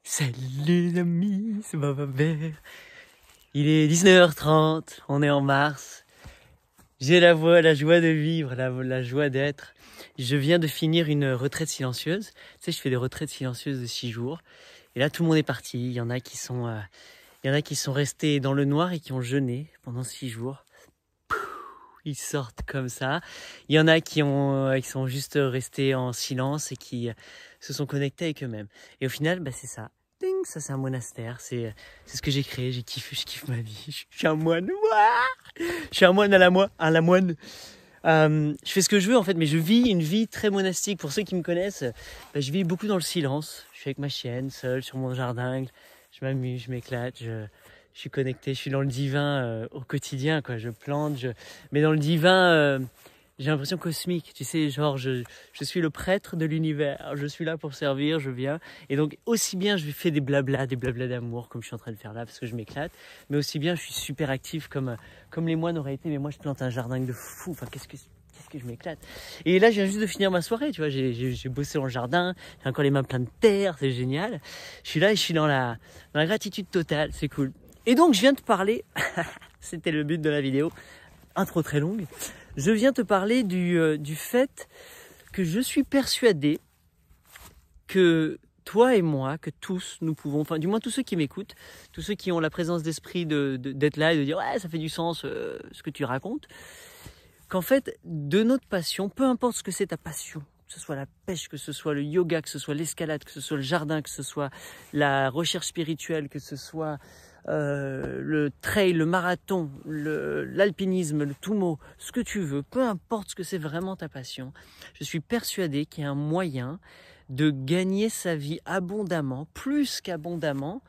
Salut les amis, c'est Baba Vert. Il est 19h30, on est en mars. J'ai la joie de vivre, la joie d'être. Je viens de finir une retraite silencieuse. Tu sais, je fais des retraites silencieuses de 6 jours. Et là, tout le monde est parti. Il y en a qui sont restés dans le noir et qui ont jeûné pendant 6 jours. Ils sortent comme ça. Il y en a qui sont juste restés en silence et qui se sont connectés avec eux-mêmes. Et au final, c'est ça. Ding, ça c'est un monastère. C'est ce que j'ai créé. Je kiffe ma vie. Je suis un moine. Je suis un moine à la moine. Je fais ce que je veux en fait, mais je vis une vie très monastique. Pour ceux qui me connaissent, je vis beaucoup dans le silence. Je suis avec ma chienne, seule sur mon jardin. Je m'amuse, je m'éclate. Je suis connecté, je suis dans le divin au quotidien, quoi. Je plante, mais dans le divin, j'ai l'impression cosmique. Tu sais, genre, je suis le prêtre de l'univers. Je suis là pour servir, je viens. Et donc, aussi bien je fais des blablas d'amour, comme je suis en train de faire là, parce que je m'éclate, mais aussi bien je suis super actif, comme les moines auraient été. Mais moi, je plante un jardin de fou. Enfin, qu'est-ce que je m'éclate. Et là, je viens juste de finir ma soirée, tu vois. J'ai bossé dans le jardin, j'ai encore les mains pleines de terre, c'est génial. Je suis là et je suis dans la gratitude totale, c'est cool. Et donc, je viens te parler, c'était le but de la vidéo, intro très longue, je viens te parler du fait que je suis persuadé que toi et moi, que tous, nous pouvons, enfin du moins tous ceux qui m'écoutent, tous ceux qui ont la présence d'esprit d'être là et de dire « ouais, ça fait du sens ce que tu racontes », qu'en fait, de notre passion, peu importe ce que c'est ta passion, que ce soit la pêche, que ce soit le yoga, que ce soit l'escalade, que ce soit le jardin, que ce soit la recherche spirituelle, que ce soit le trail, le marathon, l'alpinisme, le tumo, ce que tu veux, peu importe ce que c'est vraiment ta passion, je suis persuadé qu'il y a un moyen de gagner sa vie abondamment, plus qu'abondamment,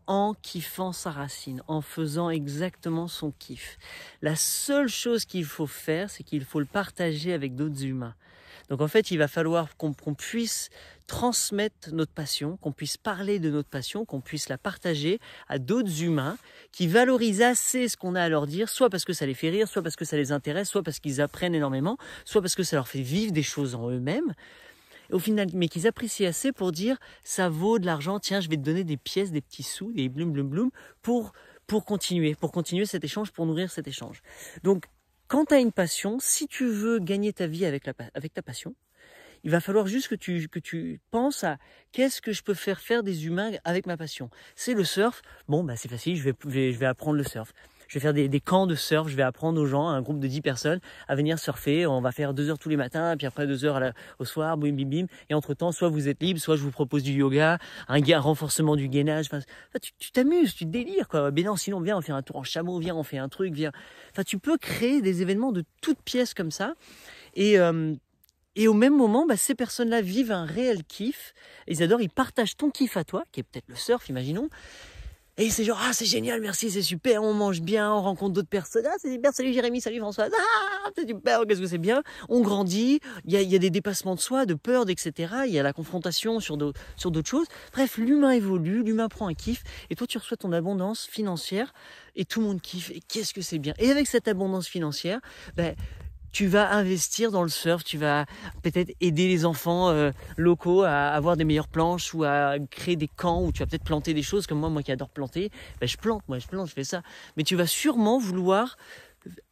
en kiffant sa racine, en faisant exactement son kiff. La seule chose qu'il faut faire, c'est qu'il faut le partager avec d'autres humains. Donc en fait, il va falloir qu'on puisse transmettre notre passion, qu'on puisse parler de notre passion, qu'on puisse la partager à d'autres humains qui valorisent assez ce qu'on a à leur dire, soit parce que ça les fait rire, soit parce que ça les intéresse, soit parce qu'ils apprennent énormément, soit parce que ça leur fait vivre des choses en eux-mêmes. Au final, mais qu'ils apprécient assez pour dire ça vaut de l'argent, tiens, je vais te donner des pièces, des petits sous, des bloum pour continuer cet échange, pour nourrir cet échange. Donc, quand tu as une passion, si tu veux gagner ta vie avec ta passion, il va falloir juste que tu penses à qu'est-ce que je peux faire des humains avec ma passion. C'est le surf, c'est facile, je vais apprendre le surf. Je vais faire des camps de surf, je vais apprendre aux gens, un groupe de 10 personnes, à venir surfer. On va faire 2 heures tous les matins, puis après 2 heures au soir, bim. Et entre-temps, soit vous êtes libre, soit je vous propose du yoga, un renforcement du gainage. Enfin, tu t'amuses, tu te délires, quoi. Mais non, sinon, viens, on fait un tour en chameau, viens, on fait un truc, viens. Enfin, tu peux créer des événements de toutes pièces comme ça. Et au même moment, ces personnes-là vivent un réel kiff. Ils adorent, ils partagent ton kiff à toi, qui est peut-être le surf, imaginons. Et c'est genre, c'est génial, merci, c'est super, on mange bien, on rencontre d'autres personnes. C'est super, salut Jérémy, salut Françoise. C'est super, qu'est-ce que c'est bien. On grandit, il y a des dépassements de soi, de peur, etc. Il y a la confrontation sur d'autres choses. Bref, l'humain évolue, l'humain prend un kiff. Et toi, tu reçois ton abondance financière et tout le monde kiffe. Et qu'est-ce que c'est bien. Et avec cette abondance financière, tu vas investir dans le surf, tu vas peut-être aider les enfants locaux à avoir des meilleures planches ou à créer des camps où tu vas peut-être planter des choses comme moi qui adore planter. Je plante, je fais ça. Mais tu vas sûrement vouloir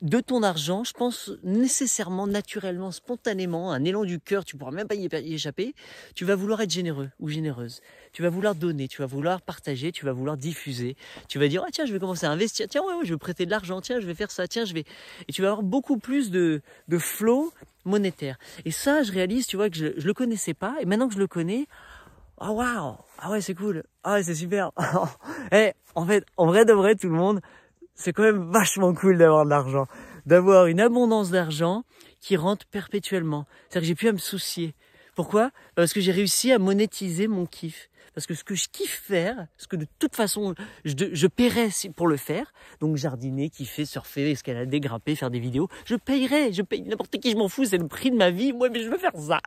de ton argent, je pense nécessairement, naturellement, spontanément, un élan du cœur, tu pourras même pas y échapper, tu vas vouloir être généreux ou généreuse. Tu vas vouloir donner, tu vas vouloir partager, tu vas vouloir diffuser. Tu vas dire, tiens, je vais commencer à investir, tiens, ouais, je vais prêter de l'argent, tiens, je vais faire ça, tiens, je vais... Et tu vas avoir beaucoup plus de flow monétaire. Et ça, je réalise, tu vois, que je le connaissais pas, et maintenant que je le connais, oh waouh, ah ouais, c'est cool, ah ouais, c'est super. En fait, en vrai de vrai, tout le monde, c'est quand même vachement cool d'avoir de l'argent, d'avoir une abondance d'argent qui rentre perpétuellement. C'est-à-dire que j'ai plus à me soucier. Pourquoi ? Parce que j'ai réussi à monétiser mon kiff. Parce que ce que je kiffe faire, ce que de toute façon je paierais pour le faire, donc jardiner, kiffer, surfer, escalader, grimper, faire des vidéos, je paye n'importe qui, je m'en fous, c'est le prix de ma vie, moi mais je veux faire ça.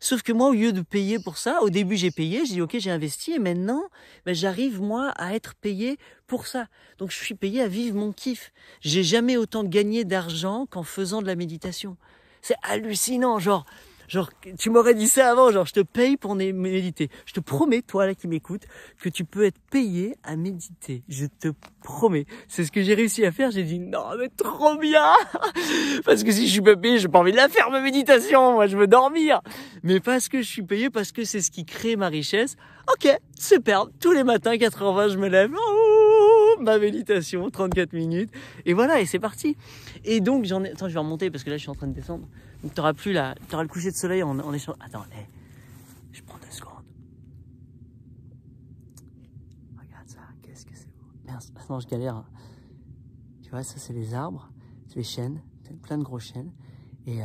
Sauf que moi, au lieu de payer pour ça, au début j'ai payé, j'ai dit ok, j'ai investi et maintenant j'arrive moi à être payé pour ça. Donc je suis payé à vivre mon kiff. J'ai jamais autant gagné d'argent qu'en faisant de la méditation. C'est hallucinant, genre Genre, tu m'aurais dit ça avant, genre, je te paye pour méditer. Je te promets, toi là qui m'écoutes, que tu peux être payé à méditer. Je te promets. C'est ce que j'ai réussi à faire. J'ai dit, non, mais trop bien. Parce que si je suis pas payé, j'ai pas envie de la faire, ma méditation. Moi, je veux dormir. Mais parce que je suis payé, parce que c'est ce qui crée ma richesse. Ok, super. Tous les matins, 4h20, je me lève. Oh, ma méditation, 34 minutes. Et voilà, et c'est parti. Et donc, attends, je vais remonter parce que là, je suis en train de descendre. Donc, t'auras le coucher de soleil en échange. Attends, je prends 2 secondes. Regarde ça, qu'est-ce que c'est beau. Merde, non, je galère. Hein. Tu vois, ça, c'est les arbres, c'est les chênes, plein de gros chênes. Et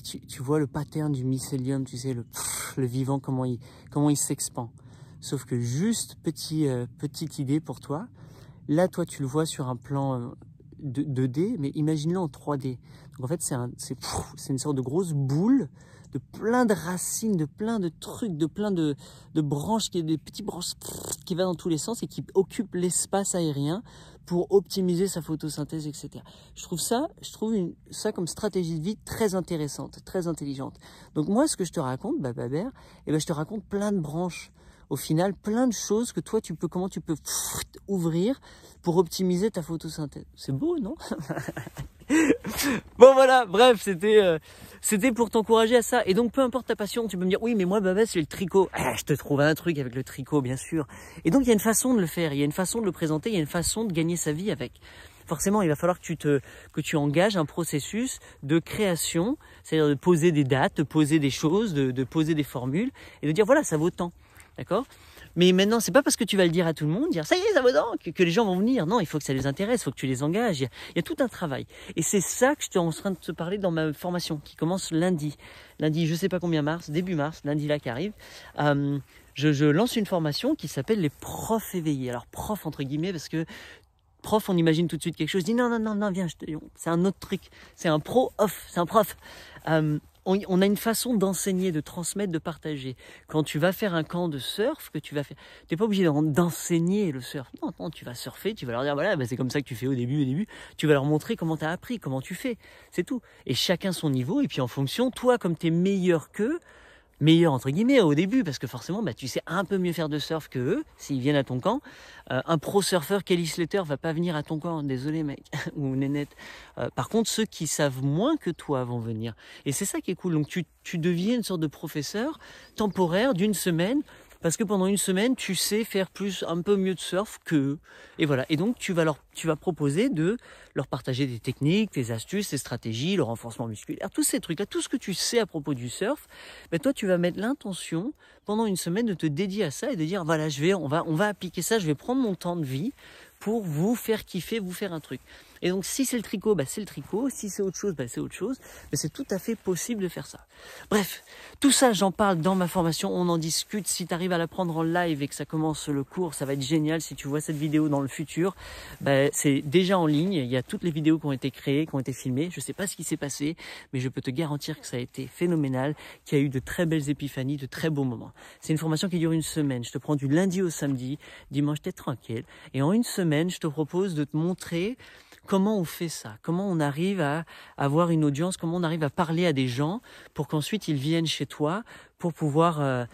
tu vois le pattern du mycélium, tu sais, le vivant, comment il s'expand. Sauf que juste petite idée pour toi. Là, toi, tu le vois sur un plan 2D, mais imagine-le en 3D. Donc, en fait, c'est une sorte de grosse boule de plein de racines, de plein de trucs, de plein de branches, des petites branches qui vont dans tous les sens et qui occupent l'espace aérien pour optimiser sa photosynthèse, etc. Je trouve ça comme stratégie de vie très intéressante, très intelligente. Donc moi, ce que je te raconte, Bababère, je te raconte plein de branches. Au final, plein de choses que toi, comment tu peux ouvrir pour optimiser ta photosynthèse. C'est beau, non? Bon, voilà, bref, c'était pour t'encourager à ça. Et donc, peu importe ta passion, tu peux me dire, oui, mais moi, Baba, c'est le tricot. Je te trouve un truc avec le tricot, bien sûr. Et donc, il y a une façon de le faire, il y a une façon de le présenter, il y a une façon de gagner sa vie avec. Forcément, il va falloir que tu engages un processus de création, c'est-à-dire de poser des dates, de poser des choses, de poser des formules, et de dire, voilà, ça vaut tant. D'accord? Mais maintenant, c'est pas parce que tu vas le dire à tout le monde, dire ça y est, ça vaut tant, que les gens vont venir. Non, il faut que ça les intéresse, il faut que tu les engages. Il y a tout un travail. Et c'est ça que je suis en train de te parler dans ma formation qui commence lundi. Lundi, je sais pas combien mars, début mars, lundi là qui arrive. Je lance une formation qui s'appelle les profs éveillés. Alors, prof entre guillemets, parce que prof, on imagine tout de suite quelque chose. Je dis non, viens, c'est un autre truc. C'est un pro-off, c'est un prof. On a une façon d'enseigner, de transmettre, de partager. Quand tu vas faire un camp de surf, tu n'es pas obligé d'enseigner le surf. Non, tu vas surfer, tu vas leur dire, voilà, c'est comme ça que tu fais au début. Tu vas leur montrer comment tu as appris, comment tu fais. C'est tout. Et chacun son niveau. Et puis en fonction, toi, comme tu es meilleur qu'eux, meilleur entre guillemets au début, parce que forcément tu sais un peu mieux faire de surf que eux s'ils viennent à ton camp. Un pro surfeur Kelly Slater va pas venir à ton camp, désolé mec ou nénette. Par contre, ceux qui savent moins que toi vont venir, et c'est ça qui est cool. Donc tu deviens une sorte de professeur temporaire d'une semaine, parce que pendant une semaine tu sais faire un peu mieux de surf qu'eux. Et voilà. Et donc tu vas proposer de leur partager des techniques, des astuces, des stratégies, le renforcement musculaire, tous ces trucs là, tout ce que tu sais à propos du surf. Toi tu vas mettre l'intention pendant une semaine de te dédier à ça et de dire voilà, on va appliquer ça, je vais prendre mon temps de vie pour vous faire kiffer, vous faire un truc. Et donc si c'est le tricot, c'est le tricot. Si c'est autre chose, c'est autre chose. Mais c'est tout à fait possible de faire ça. Bref, tout ça, j'en parle dans ma formation. On en discute. Si tu arrives à l'apprendre en live et que ça commence le cours, ça va être génial. Si tu vois cette vidéo dans le futur, c'est déjà en ligne. Il y a toutes les vidéos qui ont été créées, qui ont été filmées. Je sais pas ce qui s'est passé, mais je peux te garantir que ça a été phénoménal, qu'il y a eu de très belles épiphanies, de très beaux moments. C'est une formation qui dure une semaine. Je te prends du lundi au samedi. Dimanche, t'es tranquille. Et en une semaine, je te propose de te montrer comment on fait ça, comment on arrive à avoir une audience, comment on arrive à parler à des gens pour qu'ensuite ils viennent chez toi pour pouvoir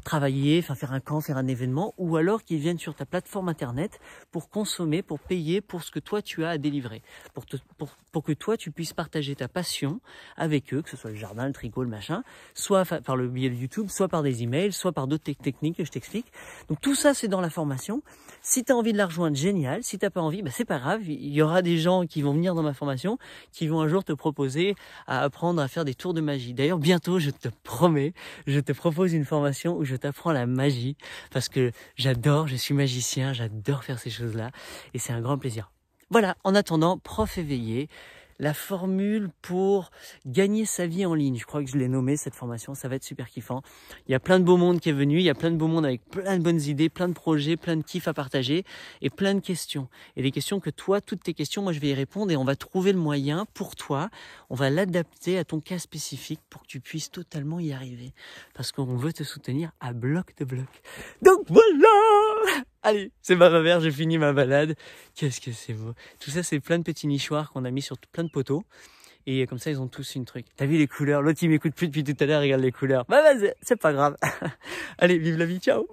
travailler, faire un camp, faire un événement, ou alors qu'ils viennent sur ta plateforme internet pour consommer, pour payer pour ce que toi tu as à délivrer, pour que toi tu puisses partager ta passion avec eux, que ce soit le jardin, le tricot, le machin, soit par le biais de YouTube, soit par des emails, soit par d'autres techniques que je t'explique. Donc tout ça c'est dans la formation. Si tu as envie de la rejoindre, génial. Si tu n'as pas envie, c'est pas grave. Il y aura des gens qui vont venir dans ma formation, qui vont un jour te proposer à apprendre à faire des tours de magie. D'ailleurs, bientôt, je te promets, je te propose une formation où je t'apprends la magie, parce que je suis magicien, j'adore faire ces choses-là, et c'est un grand plaisir. Voilà, en attendant, prof éveillé, la formule pour gagner sa vie en ligne. Je crois que je l'ai nommé cette formation, ça va être super kiffant. Il y a plein de beau monde qui est venu, il y a plein de beau monde avec plein de bonnes idées, plein de projets, plein de kiffs à partager et plein de questions. Et des questions que toi, toutes tes questions, moi je vais y répondre et on va trouver le moyen pour toi. On va l'adapter à ton cas spécifique pour que tu puisses totalement y arriver. Parce qu'on veut te soutenir à bloc de bloc. Donc voilà! Allez, c'est Bababère, j'ai fini ma balade. Qu'est-ce que c'est beau. Tout ça, c'est plein de petits nichoirs qu'on a mis sur plein de poteaux. Et comme ça, ils ont tous une truc. T'as vu les couleurs? L'autre, il m'écoute plus depuis tout à l'heure, regarde les couleurs. Bah, c'est pas grave. Allez, vive la vie, ciao.